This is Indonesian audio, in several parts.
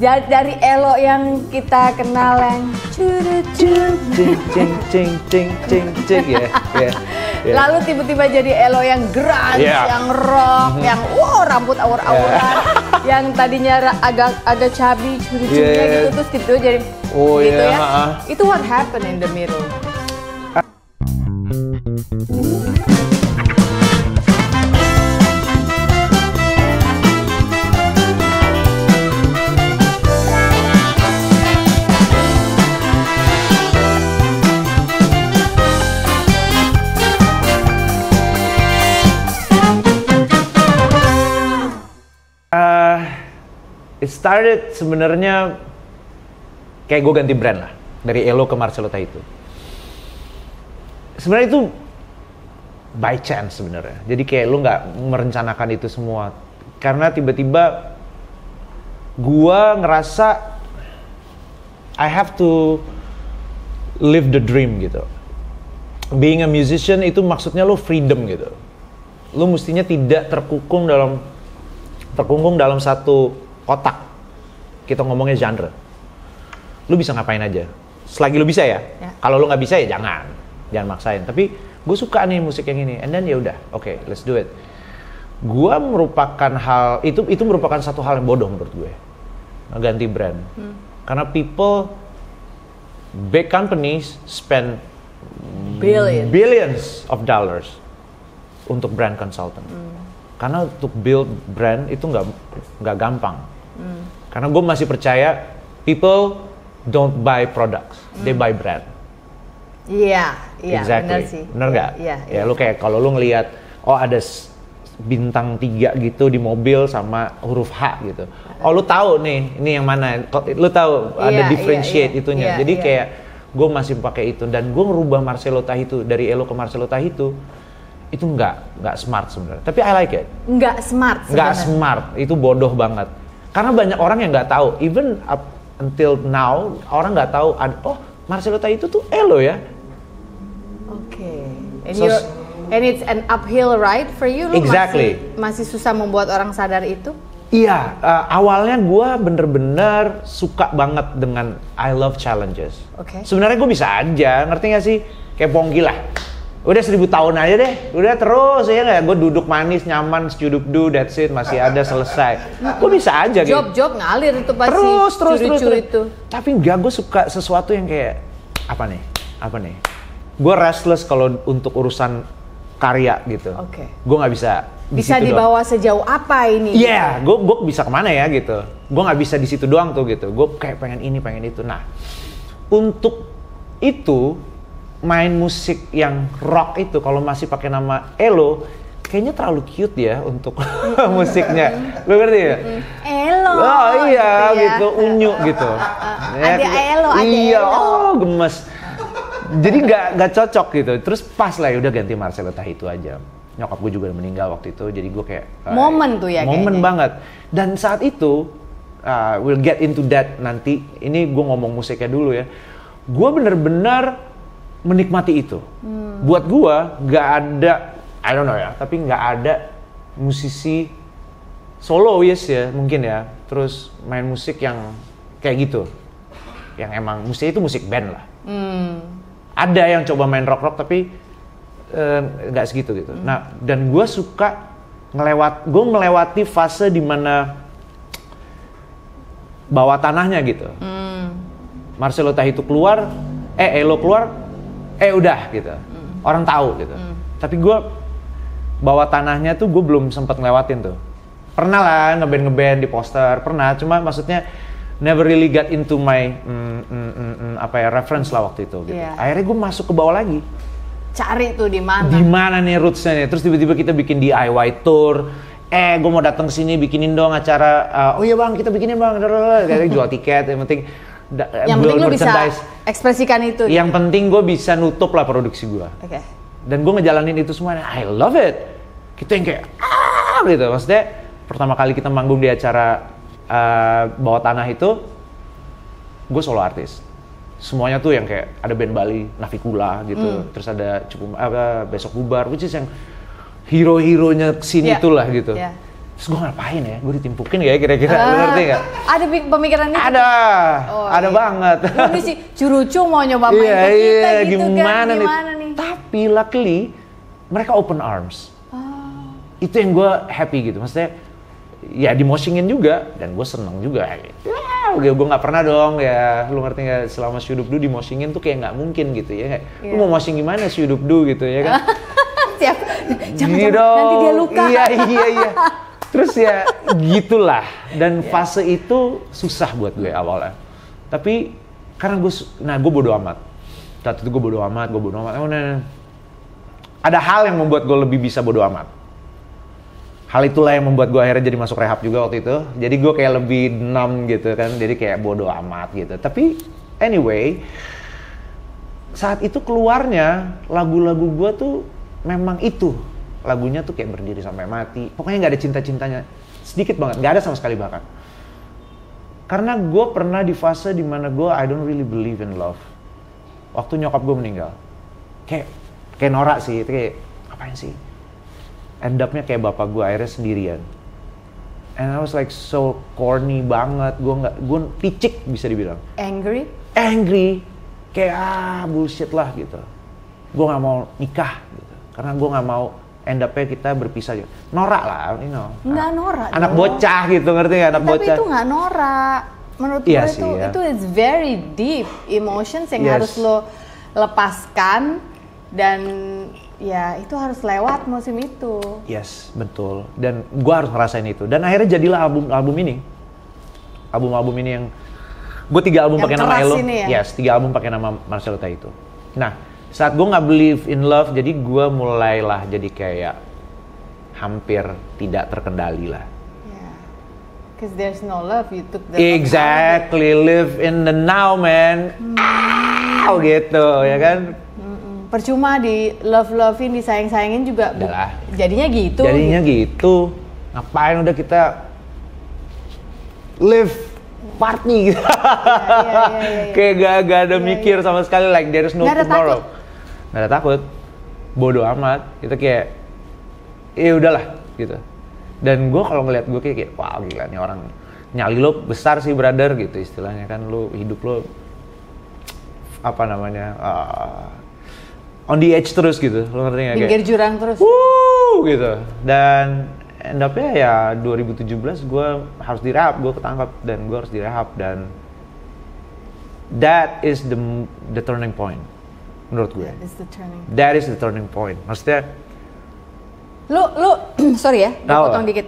Dari Elo yang kita kenal yang lalu tiba-tiba jadi Elo yang grunge, yang rock, yang rambut awur-awuran, yang tadinya agak chubby, curi-curinya gitu, terus tiba-tiba jadi gitu ya. Itu what happened in the middle? It started sebenarnya kayak gue ganti brand lah dari Elo ke Marcelo Tahitu. Sebenarnya itu by chance sebenarnya. Jadi kayak lu nggak merencanakan itu semua karena tiba-tiba gue ngerasa I have to live the dream gitu. Being a musician itu maksudnya lu freedom gitu. Lu mestinya tidak terkungkung dalam satu kotak. Kita ngomongnya genre. Lu bisa ngapain aja. Selagi lu bisa ya. Kalau lu nggak bisa ya jangan maksain. Tapi gue suka nih musik yang ini. And then ya udah, okay, let's do it. Gue merupakan itu merupakan satu hal yang bodoh menurut gue. Ganti brand. Karena big companies spend billions of dollars untuk brand consultant. Karena untuk build brand itu nggak gampang. Karena gue masih percaya people don't buy products, they buy brand. Iya, exactly. Benar sih. Benar nggak? Ya lu kayak kalau lu ngelihat ada bintang 3 gitu di mobil sama huruf H gitu. Oh lu tahu nih, ini yang mana? Lu tahu ada differentiate itunya. Jadi kayak gue masih pakai itu dan gue ngerubah Marcelo Tahitu dari Elo ke Marcelo Tahitu. Itu nggak smart sebenarnya. Tapi I like it. Nggak smart sebenarnya. Nggak smart, itu bodoh banget. Karena banyak orang yang nggak tahu. Even up until now, orang nggak tahu. Marcelo Tahitu tuh Elo ya. Oke. And it's an uphill ride for you. Exactly. Masih susah membuat orang sadar itu. Iya. Awalnya gue bener-bener suka banget dengan I love challenges. Oke. Sebenarnya gue bisa aja, ngerti nggak sih? Kayak Pongki lah. Udah 1000 tahun aja deh, udah terus ya nggak, gue duduk manis, nyaman, stupid, that's it, masih ada selesai. Gue bisa aja gitu. Job ngalir itu pasti. Terus. Itu. Tapi enggak, gue suka sesuatu yang kayak apa nih? Gue restless kalau untuk urusan karya gitu. Oke. Gue nggak bisa. Bisa dibawa sejauh apa ini? Iya, gue bisa kemana ya gitu. Gue nggak bisa di situ doang tuh gitu. Gue kayak pengen ini, pengen itu. Nah, untuk itu main musik yang rock itu kalau masih pakai nama Elo kayaknya terlalu cute ya untuk musiknya. Lu ngerti ya? Elo. Oh iya gitu, unyu gitu. Ada Elo, iya, gemes. Jadi nggak cocok gitu. Terus pas lah ya udah ganti Marcelo Tahitu aja. Nyokap gue juga udah meninggal waktu itu, jadi gue kayak momen tuh ya. Momen banget. Dan saat itu we'll get into that nanti. Ini gue ngomong musiknya dulu ya. Gue bener-bener menikmati itu. Buat gua nggak ada, I don't know ya, tapi nggak ada musisi solois ya mungkin ya, terus main musik yang kayak gitu, yang emang musiknya itu musik band lah. Ada yang coba main rock tapi nggak segitu gitu. Nah, dan gua suka melewati fase dimana bawah tanahnya gitu. Marcelo Tahitu keluar, Elo keluar. Udah gitu, orang tahu gitu. Tapi gue bawah tanahnya tuh gue belum sempat ngelewatin tuh. Pernah lah ngeband di poster, pernah. Cuma maksudnya never really got into my reference lah waktu itu. Gitu. Akhirnya gue masuk ke bawah lagi. Cari tuh di mana? Di mana nih rootsnya nih? Terus tiba-tiba kita bikin DIY tour. Gue mau datang ke sini bikinin dong acara. Oh iya bang, kita bikinin bang. Kayak jual tiket. Yang penting. Yang penting lu bisa ekspresikan itu. Yang penting gue bisa nutup lah produksi gue. Oke. Dan gue ngejalanin itu semuanya. I love it. Kita yang kayak gitu. Maksudnya pertama kali kita manggung di acara bawah tanah itu, gue solo artis. Semuanya tuh yang kayak ada band Bali, Navikula gitu. Terus ada Besok Bubar, which is yang hero-heronya scene itulah gitu. Terus gue ngapain ya? Gue ditimpukin gak ya kira-kira? Lu ngerti gak? Ada pemikiran itu? Ada banget. Ini sih Curucu mau nyoba main ke kita gitu gimana nih? Tapi luckily mereka open arms. Itu yang gue happy gitu. Maksudnya ya dimosingin juga dan gue seneng juga. Gue nggak pernah dong ya, lu ngerti nggak? Selama Syudupdu dimosingin tuh kayak nggak mungkin gitu ya. Lu mau mosing gimana Syudupdu gitu ya kan? Siap. Jangan nanti dia luka. Iya. Terus ya gitulah. Dan fase itu susah buat gue awalnya. Tapi karena gue bodo amat. Saat itu gue bodo amat. Ada hal yang membuat gue lebih bisa bodo amat. Hal itulah yang membuat gue akhirnya jadi masuk rehab juga waktu itu. Jadi gue kayak lebih numb gitu kan. Jadi kayak bodo amat gitu. Tapi anyway, saat itu keluarnya lagu-lagu gue tuh memang itu. Lagunya tuh kayak Berdiri Sampai Mati. Pokoknya gak ada cinta-cintanya. Sedikit banget, gak ada sama sekali bahkan. Karena gue pernah di fase dimana gue I don't really believe in love. Waktu nyokap gue meninggal. Kayak norak sih, itu kayak apain sih? End up-nya kayak bapak gue akhirnya sendirian. And I was like so corny banget. Gue picik bisa dibilang. Angry. Kayak bullshit lah gitu. Gue gak mau nikah gitu. Karena gue gak mau end up-nya kita berpisah gitu. Norak lah, you know. Nggak norak. Anak bocah gitu, ngerti gak? Anak bocah. Tapi itu gak norak. Menurut gue itu it's very deep emotions yang harus lo lepaskan. Dan ya itu harus lewat musim itu. Yes, betul. Dan gue harus ngerasain itu. Dan akhirnya jadilah album ini. Album ini yang gue 3 album pakai nama Elo. Ya? Yes, 3 album pakai nama Marcelo Taito. Nah, saat gue nggak believe in love, jadi gue mulailah jadi kayak hampir tidak terkendali lah. Yeah. Cause there's no love, you took the exactly, live in the now, man. Gitu, ya kan? Percuma di love-lovein, disayang-sayangin juga jadinya gitu. Ngapain udah kita live party gitu. Kayak gak ada mikir sama sekali, like there's no tomorrow. Gak ada takut. Bodoh amat. Itu kayak ya udahlah gitu. Dan gue kalau ngeliat gue kayak wow gila nih orang, nyali lo besar sih brother gitu istilahnya kan. Lo hidup lo apa namanya on the edge terus gitu, lo ngerti nggak? Pinggir jurang terus. Gitu. Dan end up-nya ya 2017 gue harus direhab, gue ketangkap dan gue harus direhab. Dan that is the turning point menurut gue. That is the turning point. Maksudnya lu sorry ya, potong dikit.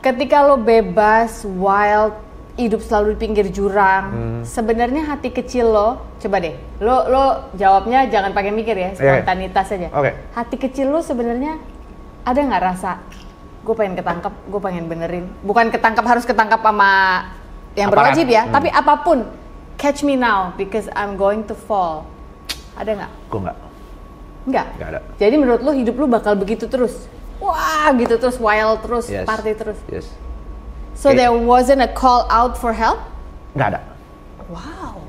Ketika lo bebas, wild, hidup selalu di pinggir jurang, sebenarnya hati kecil lo, coba deh, lo jawabnya jangan pakai mikir ya, spontanitas aja. Hati kecil lo sebenarnya ada nggak rasa, gue pengen ketangkep, gue pengen benerin, bukan harus ketangkap sama yang berwajib ya, tapi apapun, catch me now because I'm going to fall, ada nggak? Gue nggak ada. Jadi menurut lo hidup lo bakal begitu terus, wah gitu terus, wild terus, party terus. Yes. So there wasn't a call out for help? Nggak ada. Wow.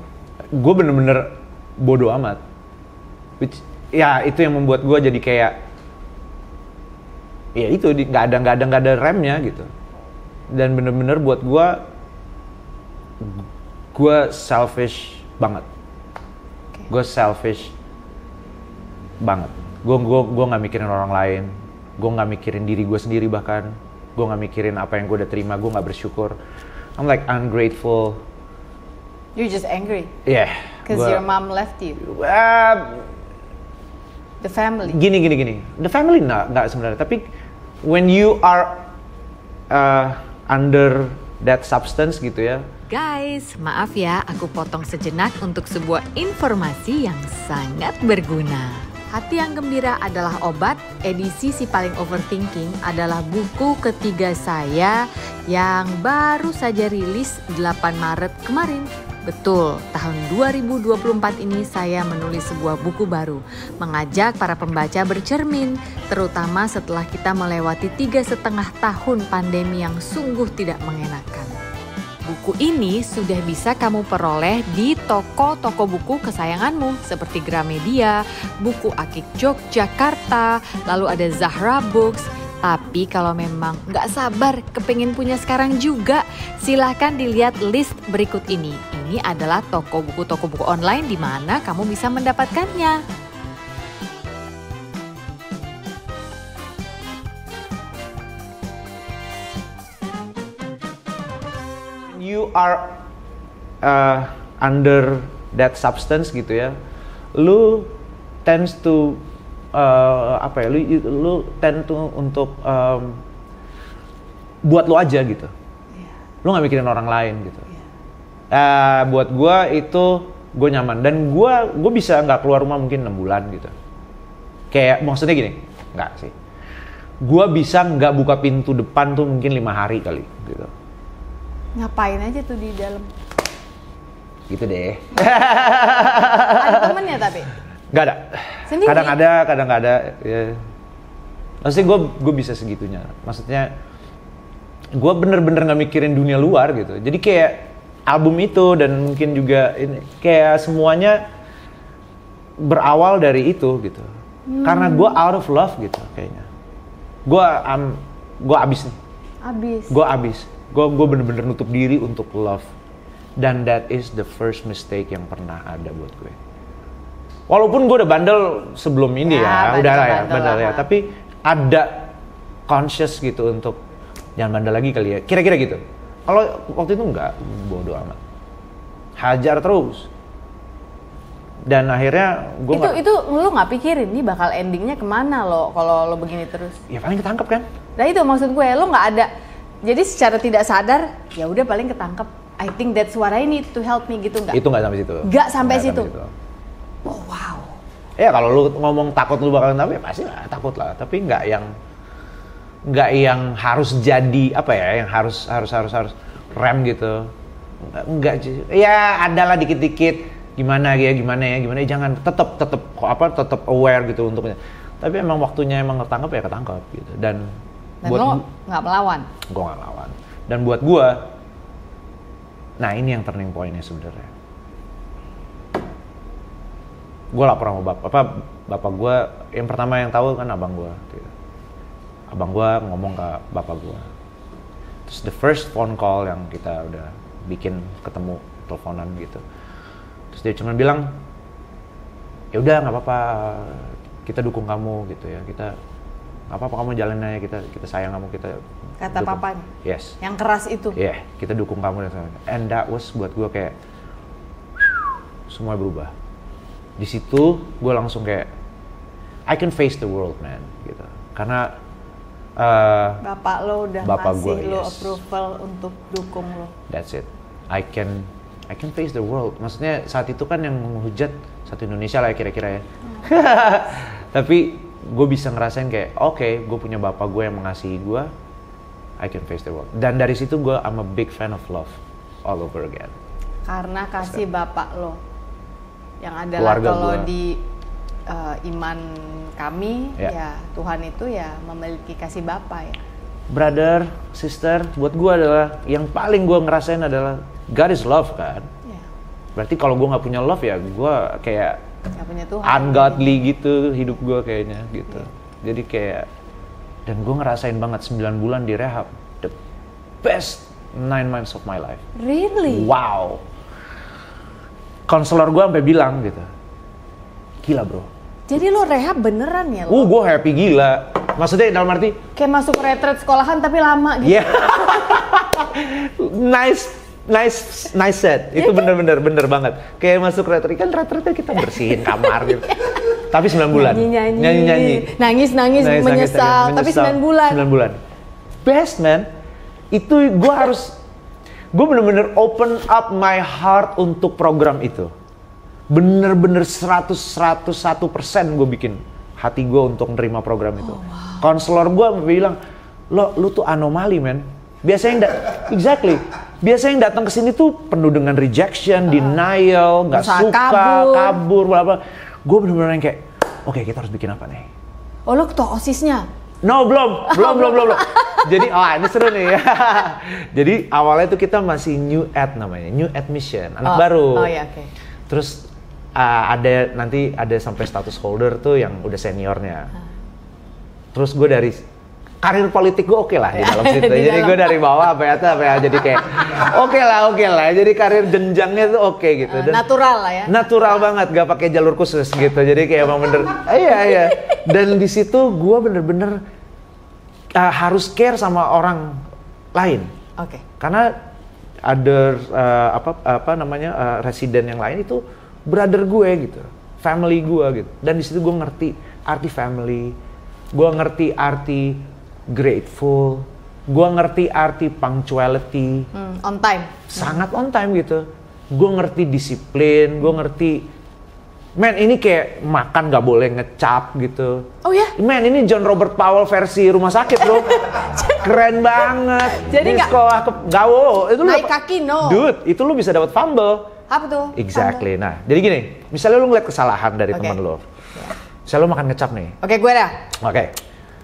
Gue bener-bener bodo amat. Ya itu yang membuat gue jadi kayak, ya itu nggak ada remnya gitu. Dan bener-bener buat gue selfish banget. Gue selfish banget. Gue nggak mikirin orang lain. Gue nggak mikirin diri gue sendiri bahkan. Gue gak mikirin apa yang gue udah terima, gue gak bersyukur. I'm like ungrateful. You're just angry? Yeah. Because your mom left you? The family? Gini. The family nggak sebenarnya. Tapi when you are under that substance gitu ya. Guys, maaf ya aku potong sejenak untuk sebuah informasi yang sangat berguna. Hati yang Gembira adalah obat, edisi Si Paling Overthinking adalah buku ketiga saya yang baru saja rilis 8 Maret kemarin. Betul, tahun 2024 ini saya menulis sebuah buku baru, mengajak para pembaca bercermin, terutama setelah kita melewati 3,5 tahun pandemi yang sungguh tidak mengenakan. Buku ini sudah bisa kamu peroleh di toko-toko buku kesayanganmu seperti Gramedia, Buku Akik Yogyakarta, lalu ada Zahra Books, Tapi kalau memang nggak sabar kepengen punya sekarang juga, silahkan dilihat list berikut ini. Ini adalah toko buku online di mana kamu bisa mendapatkannya. You are under that substance gitu ya, lu tends to lu tend to untuk buat lu aja gitu, lu nggak mikirin orang lain gitu. Buat gue itu gue nyaman dan gue bisa nggak keluar rumah mungkin 6 bulan gitu. Kayak maksudnya gini, nggak sih, gue bisa nggak buka pintu depan tuh mungkin 5 hari kali gitu. Ngapain aja tuh di dalam? Gitu deh. Ada temennya tapi? Gak ada. Sendiri? Kadang nggak ada. Ya. Maksudnya gue bisa segitunya. Maksudnya gue bener-bener nggak mikirin dunia luar gitu. Jadi kayak album itu dan mungkin juga ini kayak semuanya berawal dari itu gitu. Karena gue out of love gitu kayaknya. Gue abis nih. Gue bener-bener nutup diri untuk love. Dan that is the first mistake yang pernah ada buat gue. Walaupun gue udah bandel sebelum ini udah lah ya, bandel ya. Tapi ada conscious gitu untuk jangan bandel lagi kali ya. Kira-kira gitu. Kalau waktu itu enggak, bodo amat. Hajar terus. Dan akhirnya gue itu lu nggak pikirin nih bakal endingnya kemana lo kalau lo begini terus? Ya paling ketangkep kan. Nah itu maksud gue, lo nggak ada. Jadi secara tidak sadar, ya udah paling ketangkep. I think that's what I need to help me gitu nggak? Itu nggak sampai situ. Nggak sampai situ. Oh wow. Ya kalau lu ngomong takut lu bakal kenapa ya pasti lah takut lah. Tapi nggak yang harus jadi apa ya, yang harus rem gitu. Enggak sih. Ya adalah dikit-dikit gimana ya, jangan tetap aware gitu untuknya. Tapi emang waktunya emang ketangkep ya ketangkep gitu. Dan buat lo nggak melawan? Gue nggak melawan. Dan buat gue, nah ini yang turning point-nya sebenarnya. Gue lapor sama bapak gue, yang pertama yang tahu kan abang gue. Gitu. Abang gue ngomong ke bapak gue. Terus the first phone call yang kita udah bikin ketemu teleponan gitu. Terus dia cuma bilang, ya udah nggak apa-apa, kita dukung kamu gitu ya, kita nggak apa-apa kamu jalanin aja, kita sayang kamu, kita kata dukung. papanya. Yes. Yang keras itu. Iya, yeah, kita dukung kamu dan sayang. And that was buat gue kayak semua berubah. Di situ gue langsung kayak I can face the world man gitu. Karena bapak lo udah ngasih lo approval untuk dukung lo. That's it. I can face the world. Maksudnya saat itu kan yang menghujat satu Indonesia lah ya, kira-kira ya. Tapi gue bisa ngerasain kayak oke, gue punya bapak gue yang mengasihi gue. I can face the world. Dan dari situ gue I'm a big fan of love all over again. Karena kasih bapak lo yang adalah keluarga kalau gua. Di iman kami ya Tuhan itu ya memiliki kasih bapak ya. Brother, sister, buat gue adalah yang paling gue ngerasain adalah God is love kan. Yeah. Berarti kalau gue nggak punya love ya gue kayak nggak punya Tuhan. Ungodly gitu hidup gue kayaknya gitu. Yeah. Jadi kayak dan gue ngerasain banget 9 bulan di rehab, the best 9 months of my life. Really? Wow. Konselor gue sampai bilang gitu, gila bro. Jadi lo rehab beneran ya lo? Gue happy gila. Maksudnya dalam arti kayak masuk retret sekolahan tapi lama gitu. Yeah. nice set. Itu bener banget. Kayak masuk retret, kan retretnya kita bersihin kamar gitu. Tapi 9 bulan. Nyanyi. Nangis, menyesal. Tapi 9 bulan. 9 bulan. Best man. Itu gue bener-bener open up my heart untuk program itu. Bener-bener 101% gue bikin hati gue untuk nerima program itu. Wow. Konselor gue bilang, lu tuh anomali men. Biasanya yang datang ke sini tuh penuh dengan rejection, denial, nggak suka, kabur, bla bla. Gue bener-bener kayak, oke, kita harus bikin apa nih? Oh lo ketua OSIS-nya? No, belum. Jadi, ini seru nih. Jadi awalnya tuh kita masih new admission, anak baru. Oh iya, oke. Terus ada sampai status holder tuh yang udah seniornya. Terus gue karir politik gue oke lah di dalam situ. Jadi gue dari bawah apa ya jadi kayak oke lah. Jadi karir jenjangnya tuh oke gitu. Dan natural lah ya. Natural banget, gak pakai jalur khusus gitu. Jadi kayak emang bener, iya. Dan di situ gue bener-bener harus care sama orang lain. Oke. Karena other residen yang lain itu brother gue gitu, family gue gitu. Dan di situ gue ngerti arti family, gue ngerti arti grateful, gue ngerti arti punctuality, on time, sangat on time gitu. Gue ngerti disiplin, gue ngerti, man ini kayak makan gak boleh ngecap gitu. Oh ya? Man ini John Robert Powell versi rumah sakit bro, keren banget. Jadi di sekolah gawo itu naik kaki no. Dude, itu lu bisa dapat fumble. Apa tuh? Exactly. Nah, jadi gini, misalnya lu ngeliat kesalahan dari teman lu, misalnya lu makan ngecap nih. Oke, gue dah. Oke.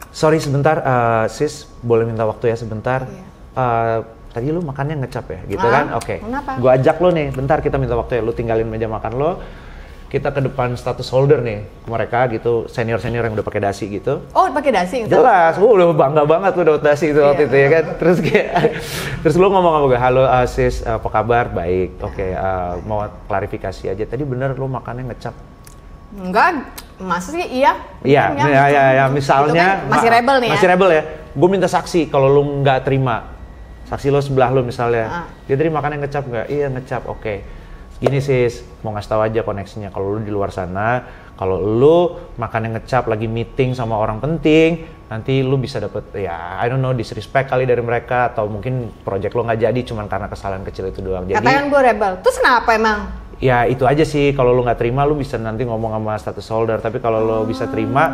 Sorry sebentar, sis, boleh minta waktu ya sebentar. Tadi lu makannya ngecap ya, gitu kan? Oke. Kenapa? Gua ajak lu nih, bentar kita minta waktu ya. Lu tinggalin meja makan lo, kita ke depan status holder nih, ke mereka gitu, senior-senior yang udah pakai dasi gitu. Oh, pakai dasi? Jelas, udah bangga banget lu dapet dasi itu waktu itu ya kan. Terus kayak, terus lu ngomong apa gue, halo sis, apa kabar? Baik, oke, mau klarifikasi aja. Tadi bener lu makannya ngecap? Enggak, masa sih iya? Iya, misalnya gitu kan masih rebel nih ya? Masih rebel ya, gue minta saksi kalau lu nggak terima. Saksi lo sebelah lu misalnya, dia tadi makannya ngecap nggak? Iya ngecap, oke. Gini sis, mau ngasih tahu aja koneksinya. Kalau lu di luar sana, kalau lu makannya ngecap lagi meeting sama orang penting, nanti lu bisa dapet ya, I don't know, disrespect kali dari mereka, atau mungkin project lo nggak jadi cuman karena kesalahan kecil itu doang. Jadi, katakan gue rebel, terus kenapa emang? Ya itu aja sih, kalau lu nggak terima lu bisa nanti ngomong sama status holder, tapi kalau lu bisa terima,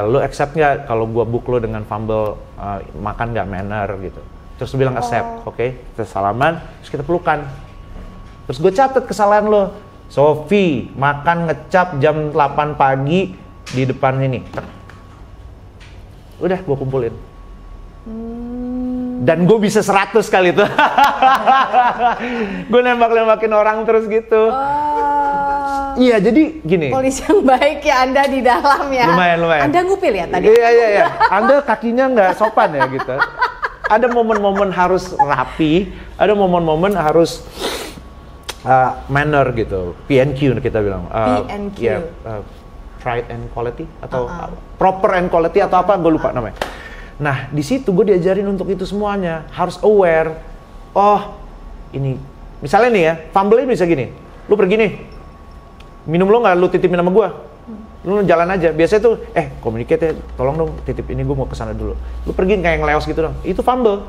lu accept nggak kalau gua book lu dengan fumble makan nggak manner gitu. Terus lu bilang accept, oke, kita salaman, terus kita pelukan. Terus gue catat kesalahan lo, Sofi makan ngecap jam 8 pagi di depan ini. Udah gue kumpulin. Dan gue bisa 100 kali itu. Gue nembak-nembakin orang terus gitu. Iya, jadi gini. Polisi yang baik ya Anda di dalam ya. Lumayan. Anda ngupil ya tadi? Iya. Anda kakinya nggak sopan ya gitu. Ada momen-momen harus rapi, ada momen-momen harus manner gitu. PNQ kita bilang. PNQ. Yeah, pride and quality atau proper and quality atau apa, gue lupa namanya. Nah, di situ gue diajarin untuk itu semuanya, harus aware. Oh, ini misalnya nih ya, fumble bisa gini. Lu pergi nih, minum lo nggak lu titipin sama gue, lu jalan aja. Biasanya tuh, communicate ya, tolong dong titip ini, gue mau kesana dulu. Lu pergi kayak ngeleos gitu dong, itu fumble.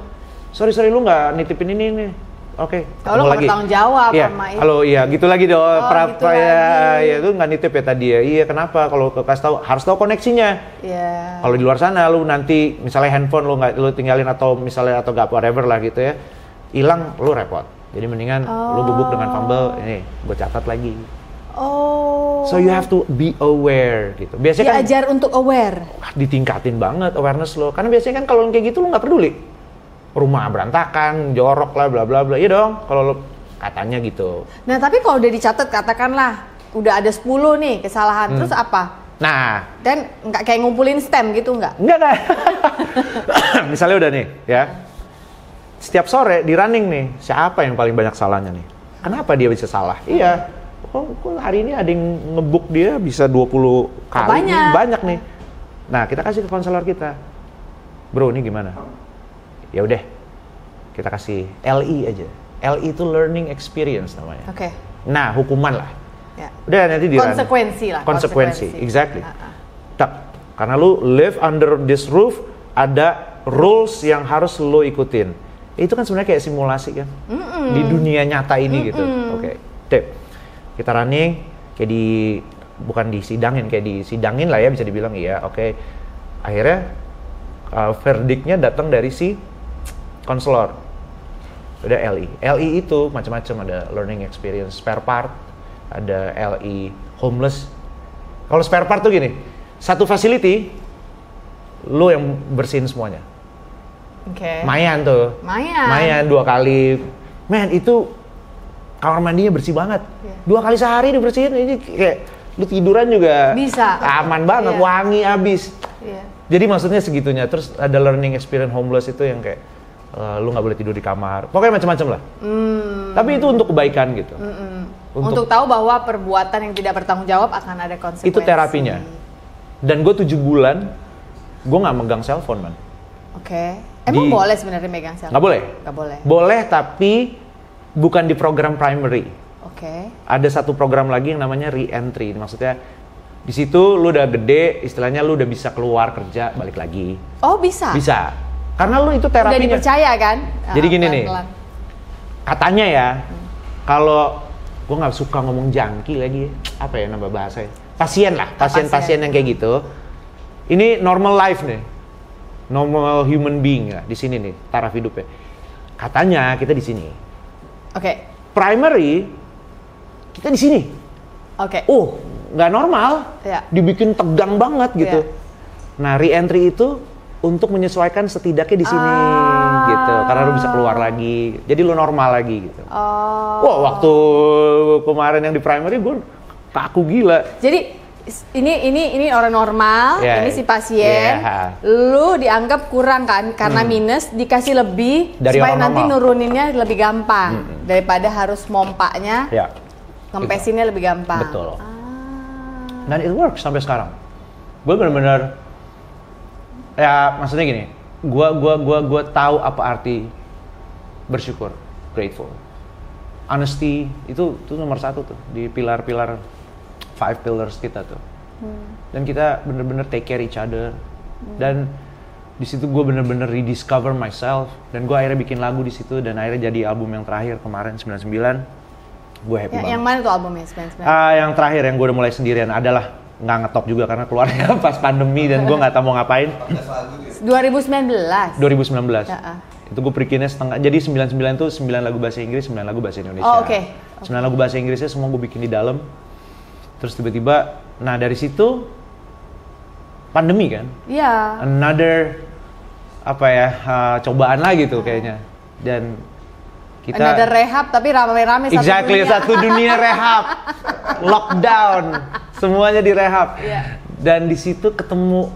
Sorry lu nggak nitipin ini nih. Oke, kalau lu bertanggung jawab sama itu. Halo, iya gitu lagi dong. Gitu ya itu nggak nitip ya tadi ya. Iya, kenapa? Kalau kasih tahu harus tahu koneksinya. Iya. Kalau di luar sana lu nanti misalnya handphone lu tinggalin atau misalnya atau gak whatever lah gitu ya, hilang lu repot. Jadi mendingan lu bubuk dengan fumble, ini gue catat lagi. So you have to be aware gitu. Biasanya diajar untuk aware. Ditingkatin banget awareness lo. Karena biasanya kan kalau kayak gitu lu nggak peduli. Rumah berantakan, jorok lah, bla bla bla. Iya dong, kalau lo katanya gitu. Nah, tapi kalau udah dicatat, katakanlah udah ada 10 nih kesalahan, terus apa? Nah, dan nggak kayak ngumpulin stem gitu nggak? Nggak. Misalnya udah nih, ya. Setiap sore di running nih, siapa yang paling banyak salahnya nih? Kenapa dia bisa salah? Iya. Kok hari ini ada yang ngebuk dia bisa 20 kali? Banyak nih. Nah, kita kasih ke konselor kita. Bro, ini gimana? Ya udah, kita kasih LE aja. LE itu learning experience namanya. Oke. Nah, hukuman lah. Ya. Udah nanti konsekuensi lah. Konsekuensi, exactly. Karena lu live under this roof, ada rules yang harus lu ikutin. Itu kan sebenarnya kayak simulasi kan, di dunia nyata ini gitu. Oke. Tip. Kita running kayak bukan disidangin, kayak disidangin lah ya, bisa dibilang iya. Oke. Akhirnya verdiknya datang dari si konselor. Udah LE. LE itu macam-macam, ada learning experience, spare part, ada LE homeless. Kalau spare part tuh gini, satu facility lu yang bersihin semuanya. Oke. Mayan 2 kali. Man, itu kamar mandinya bersih banget. 2 kali sehari dibersihin. Ini kayak lu tiduran juga bisa. Aman banget, wangi abis. Jadi maksudnya segitunya. Terus ada learning experience homeless itu yang kayak lu nggak boleh tidur di kamar. Pokoknya macam-macam lah. Tapi itu untuk kebaikan gitu. Untuk tahu bahwa perbuatan yang tidak bertanggung jawab akan ada konsekuensi. Itu terapinya. Dan gue 7 bulan gue nggak megang cellphone, man. Oke. Emang boleh sebenarnya megang cellphone? Nggak boleh. Nggak boleh. Boleh tapi bukan di program primary. Oke. Ada satu program lagi yang namanya re-entry. Maksudnya di situ lu udah gede, istilahnya lu udah bisa keluar kerja, balik lagi. Oh bisa? Bisa. Karena lu itu terapinya. Udah dipercaya kan? Jadi gini nih, katanya ya, kalau gue nggak suka ngomong jangki lagi, apa ya nama bahasanya? Pasien lah, pasien-pasien yang kayak gitu. Ini normal life nih, normal human being ya di sini nih, taraf hidupnya. Katanya kita di sini. Oke. Primary kita di sini. Oke. Nggak normal, dibikin tegang banget gitu. Nah, re-entry itu untuk menyesuaikan setidaknya di sini gitu, karena lu bisa keluar lagi, jadi lu normal lagi gitu. Wah, waktu kemarin yang di primary gue kaku gila. Jadi ini orang normal, ini si pasien, lu dianggap kurang kan, karena minus dikasih lebih dari supaya nanti normal. Nuruninnya lebih gampang daripada harus mompaknya, ngempesinnya lebih gampang. Betul. Dan it works sampai sekarang. Gue benar-benar ya maksudnya gini, gue tahu apa arti bersyukur, grateful. Honesty itu nomor 1 tuh di pilar-pilar 5 pillars kita tuh. Dan kita benar-benar take care each other. Dan di situ gue benar-benar rediscover myself. Dan gue akhirnya bikin lagu di situ dan akhirnya jadi album yang terakhir kemarin 99. Gue happy banget. Yang mana tuh albumnya 99? Yang terakhir yang gue udah mulai sendirian adalah nggak ngetop juga karena keluarnya pas pandemi dan gue nggak tahu mau ngapain. 2019. 2019. Itu gue bikinnya setengah. Jadi 99 tuh 9 lagu bahasa Inggris, 9 lagu bahasa Indonesia. Oh, oke. 9 lagu bahasa Inggrisnya semua gue bikin di dalam. Terus tiba-tiba, nah dari situ pandemi kan? Iya. Another apa ya cobaan lagi tuh kayaknya. Dan kita another rehab tapi rame-rame satu dunia rehab. Lockdown. Semuanya direhab. Dan di situ ketemu,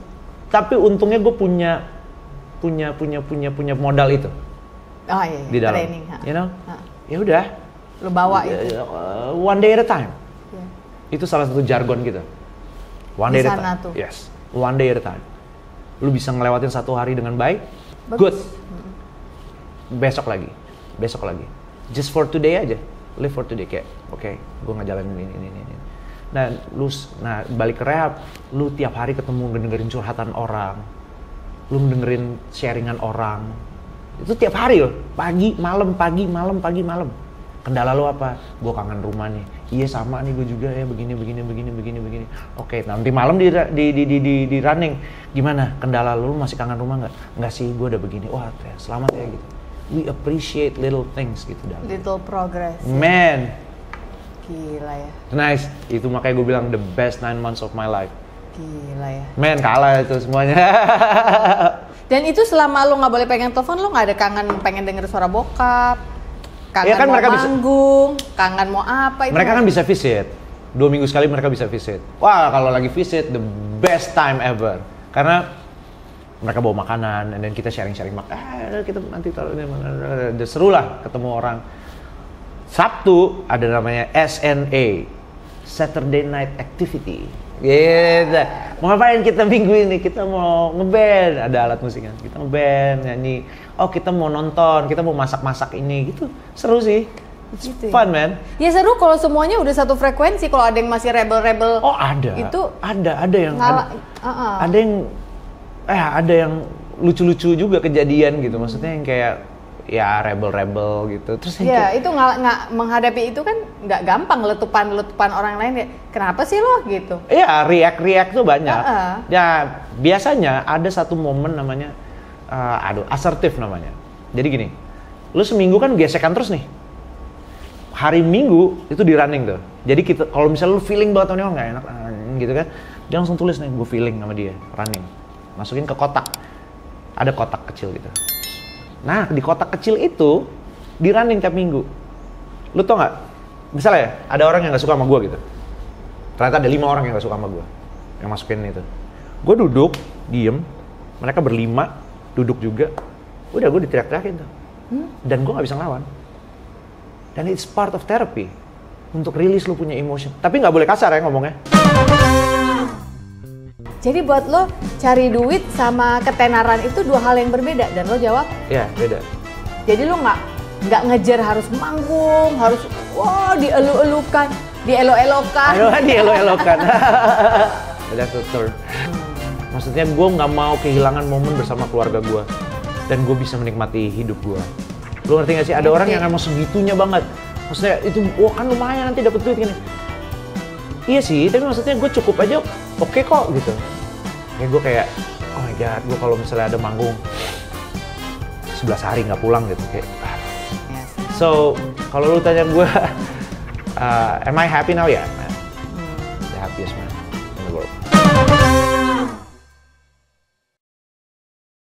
tapi untungnya gue punya modal itu. Oh iya, di dalam. Training, you know? Ya udah. Lu bawa itu. One day at a time. Itu salah satu jargon kita. One day at a time. Tuh. Yes. One day at a time. Lu bisa ngelewatin 1 hari dengan baik. Good. Besok lagi. Just for today aja. Live for today kayak, oke, gue ngejalanin ini. Nah, balik ke rehab, lu tiap hari ketemu dengerin curhatan orang, lu dengerin sharingan orang, itu tiap hari loh, pagi, malam. Kendala lu apa? Gue kangen rumah nih. Iya sama nih gue juga ya begini. Oke, nanti malam di running, gimana? Kendala lu masih kangen rumah nggak? Nggak sih, gue udah begini. Wah, selamat ya gitu. We appreciate little things gitu dalam. Little progress. Man. Gila ya. Nice. Itu makanya gue bilang the best 9 months of my life. Gila ya. Man, kalah itu semuanya. Dan itu selama lu nggak boleh pegang telepon, lu nggak ada kangen pengen denger suara bokap, kangen kan mau mereka manggung, kangen mau apa itu? Mereka kan bisa visit. 2 minggu sekali mereka bisa visit. Wah, kalau lagi visit the best time ever. Karena mereka bawa makanan, dan kita sharing-sharing kita nanti taruh ini mana, seru lah ketemu orang. Sabtu ada namanya SNA, Saturday Night Activity. Gitu. Mau ngapain kita minggu ini? Kita mau ngeband, ada alat musiknya. Kita ngeband, nyanyi. Oh, kita mau nonton, kita mau masak-masak ini, gitu. Seru sih. It's gitu fun, man. Ya seru kalau semuanya udah satu frekuensi. Kalau ada yang masih rebel-rebel. Oh, ada. Itu ada yang ada yang lucu-lucu juga kejadian gitu. Maksudnya yang kayak ya rebel-rebel gitu. Terus itu nggak menghadapi itu kan nggak gampang, letupan orang lain. Kenapa sih lo gitu? Iya, react tuh banyak. Ya biasanya ada satu momen namanya asertif namanya. Jadi gini, lu seminggu kan gesekan terus nih. Hari Minggu itu di running tuh. Jadi kita kalau misalnya lu feeling banget sama dia nggak enak gitu kan, dia langsung tulis nih, gue feeling sama dia running. Masukin ke kotak. Ada kotak kecil gitu. Nah, di kotak kecil itu di running tiap minggu. Lu tau nggak? Misalnya ada orang yang nggak suka sama gue gitu. Ternyata ada 5 orang yang nggak suka sama gue yang masukin itu. Gue duduk, diem, Mereka berlima, duduk juga. Udah gue diteriak-teriakin tuh. Dan gue gak bisa ngelawan. Dan it's part of therapy. Untuk rilis lu punya emotion. Tapi gak boleh kasar ya ngomongnya. Jadi buat lo cari duit sama ketenaran itu dua hal yang berbeda. Dan lo jawab? Iya, beda. Jadi lo nggak ngejar harus manggung, harus dielu-elukan, dielo-elokan. Ayo dielo-elokan. That's the third. Maksudnya gue nggak mau kehilangan momen bersama keluarga gue. Dan gue bisa menikmati hidup gue. Lo ngerti gak sih? Ada orang yang emang segitunya banget. Maksudnya itu, wah kan lumayan nanti dapet duit kan. Iya sih, tapi maksudnya gue cukup aja oke kok gitu. Kayak gue kayak, oh my god, gue kalau misalnya ada manggung 11 hari nggak pulang gitu kayak. So kalau lu tanya gue, am I happy now ya? The happiest man.